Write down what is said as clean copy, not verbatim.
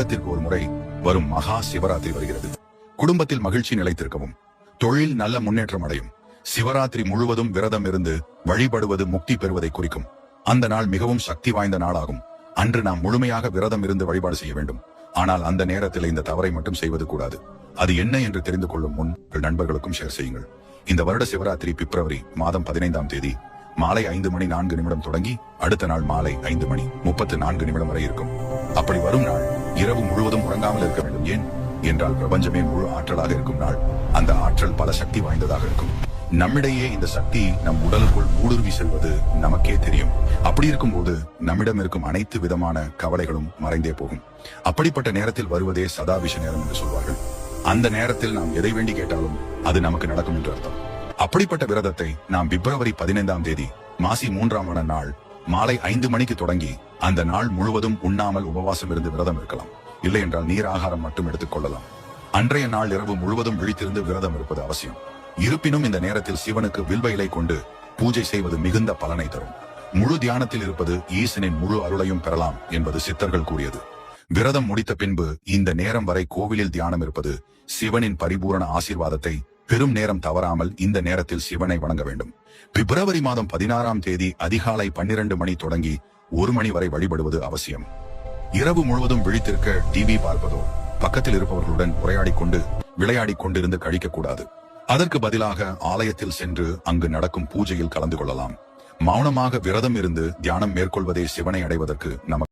வருடத்திற்கு ஒரு முறை வரும் மகா சிவராத்திரி வருகிறது. குடும்பத்தில் மகிழ்ச்சி நிலைத்திருக்கவும், தொழில் நல்ல முன்னேற்றம் அடையும். சிவராத்திரி முழுவதும் விரதம் இருந்து வழிபடுவது முக்தி பெறுவதை குறிக்கும். அந்த நாள் மிகவும் சக்தி வாய்ந்த நாளாகும். அன்று நாம் முழுமையாக விரதம் இருந்து வழிபாடு செய்ய வேண்டும். ஆனால் அந்த நேரத்தில் இந்த தவறை மட்டும் செய்வது கூடாது. அது என்ன என்று தெரிந்து கொள்ளும் முன் நண்பர்களுக்கும் ஷேர் செய்யுங்கள். இந்த வருட சிவராத்திரி பிப்ரவரி மாதம் 15ஆம் தேதி மாலை 5:04 தொடங்கி அடுத்த நாள் மாலை 5:34 வரை இருக்கும். அப்படி வரும் நாள் இரவு முழுவதும் உறங்காமல் இருக்க வேண்டும். ஏன் என்றால் பிரபஞ்சமே முழு ஆற்றலாக இருக்கும் நாள். அந்த ஆற்றல் பல சக்தி வாய்ந்ததாக இருக்கும். நம்மிடையே இந்த சக்தி நம் உடலுக்குள் ஊடுருவி செல்வது நமக்கே தெரியும். அப்படி இருக்கும் போது நம்மிடம் இருக்கும் அனைத்து விதமான கவலைகளும் மறைந்தே போகும். அப்படிப்பட்ட நேரத்தில் வருவதே சதாபிஷ நேரம் என்று சொல்வார்கள். அந்த நேரத்தில் நாம் எதை வேண்டி கேட்டாலும் அது நமக்கு நடக்கும் என்று அர்த்தம். அப்படிப்பட்ட விரதத்தை நாம் பிப்ரவரி 15ஆம் தேதி மாசி 3ஆம் நாள் மாலை 5 தொடங்கி அந்த நாள் முழுவதும் உண்ணாமல் உபவாசம் இருந்து விரதம் இருக்கலாம். இல்லை என்றால் நீர் ஆகாரம் மட்டும் எடுத்துக் கொள்ளலாம். அன்றைய நாள் இரவு முழுவதும் விழித்திருந்து விரதம் இருப்பது அவசியம். இருப்பினும் இந்த நேரத்தில் சிவனுக்கு வில்வ இலை கொண்டு பூஜை செய்வது மிகுந்த பலனை தரும். முழு தியானத்தில் இருப்பது ஈசனின் முழு அருளையும் பெறலாம் என்பது சித்தர்கள் கூறியது. விரதம் முடித்த பின்பு இந்த நேரம் வரை கோவிலில் தியானம் இருப்பது சிவனின் பரிபூரண ஆசீர்வாதத்தை பெரும். நேரம் தவறாமல் இந்த நேரத்தில் சிவனை வணங்க வேண்டும். பிப்ரவரி மாதம் 16ஆம் தேதி அதிகாலை 12 தொடங்கி 1 வரை வழிபடுவது அவசியம். இரவு முழுவதும் விழித்திருக்க டிவி பார்ப்பதோ பக்கத்தில் இருப்பவர்களுடன் உரையாடிக் கொண்டு விளையாடிக் கொண்டிருந்து கழிக்க கூடாது. அதற்கு பதிலாக ஆலயத்தில் சென்று அங்கு நடக்கும் பூஜையில் கலந்து கொள்ளலாம். மௌனமாக விரதம் இருந்து தியானம் மேற்கொள்வதே சிவனை அடைவதற்கு நமக்கு